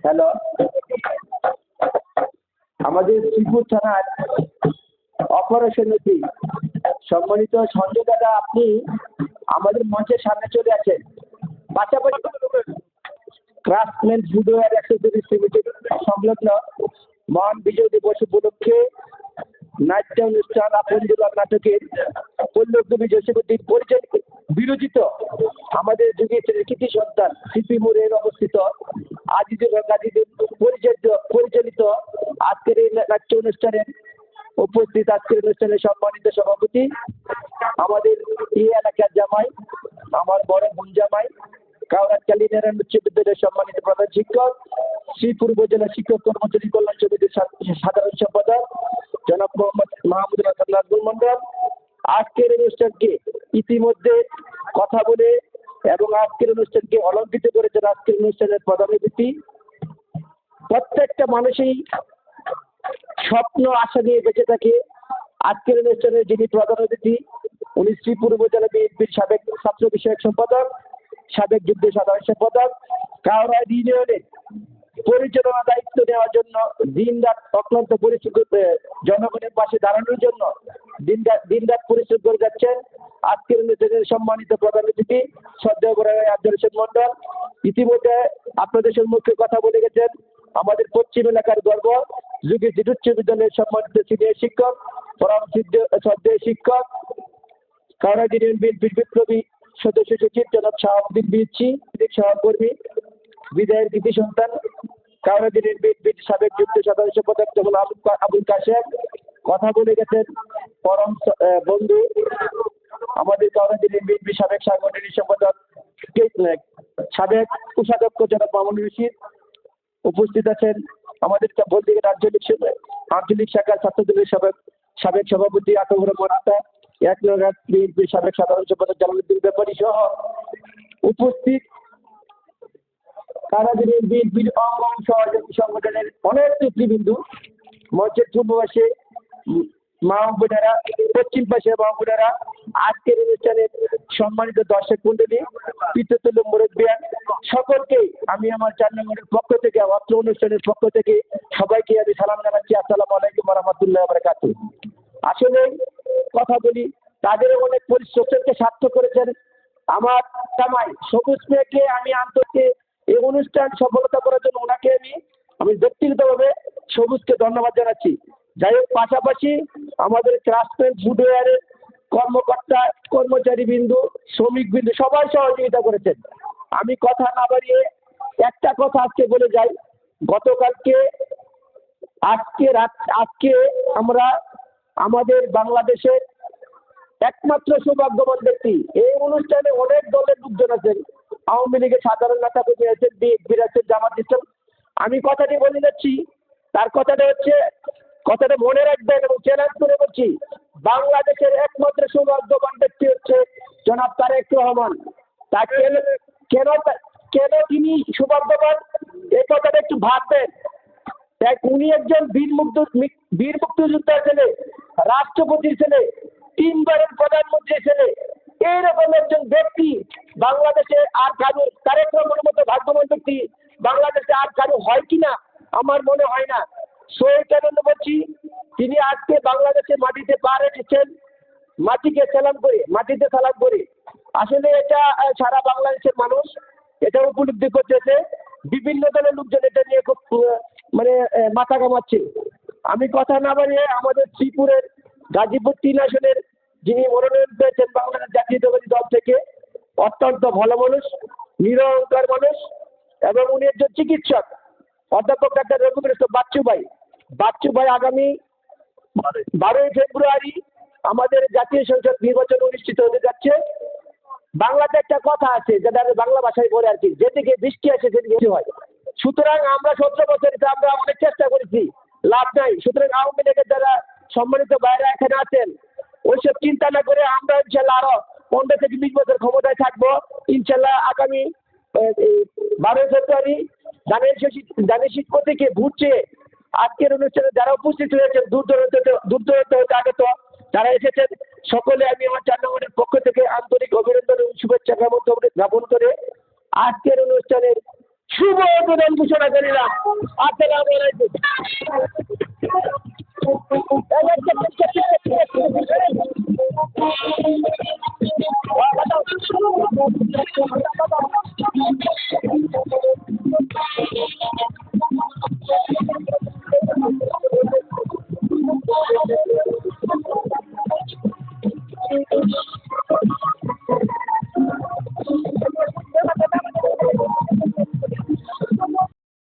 Hello, আমাদের শ্রীপুর থানার operation সম্মানিত সঞ্জয় দাদা, আপনি আমাদের মঞ্চের সামনে চলে আসেন। পাশাপাশি ক্রাফটম্যান ফুটওয়্যার অ্যাক্সেসরিজ লিমিটেড সংলগ্ন মহান বিজয় দিবস উপলক্ষে নাট্য অনুষ্ঠান আপনজোলার নাটকের পল্লবী জসীমুদ্দিন পরিচালিত বিরোচিত আমাদের যুগের কৃতি সন্তান সিপি মোড়ের অবস্থিত আজিজুল হক গাজীদের পরিচালিত আজকের এই নাট্য অনুষ্ঠানের উপস্থিত আজকের অনুষ্ঠানের সম্মানিত সভাপতি, আমাদের এই এলাকার জামাই, আমার বড় বোন জামাই, কাউরাকালী নারায়ণ উচ্চ বিদ্যালয়ের সম্মানিত প্রধান শিক্ষক, শ্রীপুর উপজেলা শিক্ষক কর্মচারী কল্যাণ সমিতির সাধারণ সম্পাদক জনাব মোহাম্মদ মাহমুদুল হাসান নাজমুল মন্ডল, আজকের অনুষ্ঠানকে ইতিমধ্যে কথা বলে এবং আজকের অনুষ্ঠানকে অলঙ্কৃত করেছেন আজকের অনুষ্ঠানের প্রধান অতিথি। প্রত্যেকটা মানুষই স্বপ্ন আশা নিয়ে বেঁচে থাকে। আজকের অনুষ্ঠানে যিনি প্রধান অতিথি, উনি শ্রীপুর উপজেলা বিএনপির সাবেক ছাত্র বিষয়ক সম্পাদক, সাবেক যুগ্ম সাধারণ সম্পাদক, কাউরা ইউনিয়নের পরিচালনা দায়িত্ব নেওয়ার জন্য দিন রাত অক্লান্ত পরিশ্রম, জনগণের পাশে দাঁড়ানোর জন্য দিন রাত পরিশ্রম করে যাচ্ছেন আজকের অনুষ্ঠানের সম্মানিত প্রধান অতিথি শ্রদ্ধেয় বড় আব্দুল হোসেন মন্ডল। ইতিমধ্যে আপনাদের সম্মুখে কথা বলে গেছেন আমাদের পশ্চিম এলাকার গর্ব যুগী উচ্চ বিদ্যালয়ের সম্মানিত সিনিয়র শিক্ষক, পরম শ্রদ্ধেয় শিক্ষক, কাউরা ইউনিয়ন বিএনপির বিপ্লবী সদস্য সচিব জনাব শাহাবুদ্দিন বিচ্ছি, সহকর্মী, বিদায়ের কৃতি সন্তান, কাউরা ইউনিয়ন বিএনপির সাবেক যুগ্ম সাধারণ সম্পাদক তখন আবুল কাশেম। কথা বলে গেছেন পরম বন্ধু আমাদের কাউরা ইউনিয়ন বিএনপির সাবেক সাংগঠনিক সম্পাদক, সাবেক কোষাধ্যক্ষ জনাব মামুনুর রশিদ। উপস্থিত আছেন আমাদের বলদিঘাট আঞ্চলিক শাখার ছাত্রদলের সাবেক সভাপতি আতবর মরাতা, এক নগর বিএনপির সাবেক সাধারণ সম্পাদক জালালউদ্দিন ব্যাপারী সহ উপস্থিত কাউরা ইউনিয়ন বিএনপির অঙ্গ সহযোগী সংগঠনের অনেক নেতৃবৃন্দ, মঞ্চের পূর্ব পাশে মা বোনেরা, পশ্চিম পাশে মা বোনেরা, আজকের অনুষ্ঠানের সম্মানিত দর্শক মন্ডলী, পিতৃতুল্য মুরব্বিয়ান, সকলকে আমি আমার 4 নম্বরের পক্ষ থেকে, অত্র অনুষ্ঠানের পক্ষ থেকে সবাইকে আমি সালাম জানাচ্ছি। আসসালামু আলাইকুম ওয়া রাহমাতুল্লাহি ওয়া বারাকাতুহু। আসলে কথা বলি, তাদের অনেক পরিশ্রমকে সার্থক করেছেন আমার জামাই সবুজ মেয়েকে। আমি আন্তরিক এই অনুষ্ঠান সফলতা করার জন্য ওনাকে আমি ব্যক্তিগতভাবে সবুজকে ধন্যবাদ জানাচ্ছি। যাই হোক, পাশাপাশি আমাদের ক্রাফটম্যান ফুটওয়্যারের কর্মকর্তা, কর্মচারী বিন্দু, শ্রমিক বিন্দু সবাই সহযোগিতা করেছেন। আমি কথা না বাড়িয়ে একটা কথা আজকে বলে যাই। গতকালকে আজকে আমরা আমাদের বাংলাদেশের একমাত্র সৌভাগ্যবান ব্যক্তি, এই অনুষ্ঠানে অনেক দলের লোকজন আছেন, আওয়ামী লীগের সাধারণ নেতা কর্মী আছেন, বিএনপির আছেন, জামাত ইসলাম। আমি কথাটি বলে যাচ্ছি, তার কথাটা মনে রাখবেন এবং চ্যালেঞ্জ করে বলছি, বাংলাদেশের একমাত্র সৌভাগ্যবান ব্যক্তি হচ্ছে জনাব তারেক রহমান। তা কেন তিনি সৌভাগ্যবান, এই কথাটা একটু ভাববেন। উনি একজন বীর মুক্তিযোদ্ধার ছেলে, রাষ্ট্রপতির ছেলে, 3 বারের প্রধানমন্ত্রীর ছেলে। এইরকম একজন ব্যক্তি বাংলাদেশে আর কারো, তারেক রহমানের মতো ভাগ্যবান ব্যক্তি বাংলাদেশে আর কারো হয় কিনা আমার মনে হয় না। এই কারণে বলছি, তিনি আজকে বাংলাদেশের মাটিতে পা রেখেছেন, মাটিতে সালাম করে। আসলে এটা সারা বাংলাদেশের মানুষ এটা উপলব্ধি করতেছে। বিভিন্ন দলের লোকজন এটা নিয়ে খুব মাথা কামাচ্ছে। আমি কথা না বাড়িয়ে আমাদের শ্রীপুরের গাজীপুর 3 আসনের যিনি মনোনয়ন পেয়েছেন বাংলাদেশ জাতীয়তাবাদী দল থেকে, অত্যন্ত ভালো মানুষ, নিরহংকার মানুষ, এবং উনি একজন চিকিৎসক, অধ্যাপক ডাক্তার রঘুবীর বাচ্চু ভাই আগামী 12ই ফেব্রুয়ারি আমাদের জাতীয় সংসদ নির্বাচন অনুষ্ঠিত হতে যাচ্ছে। বাংলাতে একটা কথা আছে, যেটা বাংলা ভাষায় বলে আর কি, যেদিকে বৃষ্টি আসে সেদিকে হয়। সুতরাং আমরা 17 বছর আমরা অনেক চেষ্টা করেছি, লাভ নাই। সুতরাং আওয়ামী লীগের যারা সম্মানিত ভাইরা এখানে আছেন, ওইসব চিন্তা না করে আমরা ইনশাল্লাহ আরো 15 থেকে 20 বছর ক্ষমতায় থাকবো ইনশাল্লাহ। আগামী 12 ফেব্রুয়ারি ধানের শীত প্রতীকে ভোট চেয়ে আজকের অনুষ্ঠানে যারা উপস্থিত হয়েছেন, দূর দূরান্ত হতে আগত যারা এসেছেন, সকলে আমি আমার 4 নম্বরের পক্ষ থেকে আন্তরিক অভিনন্দন এবং শুভেচ্ছা জ্ঞাপন করে আজকের অনুষ্ঠানের শুভ উদ্বোধন ঘোষণা করিলাম। আসসালামু আলাইকুম।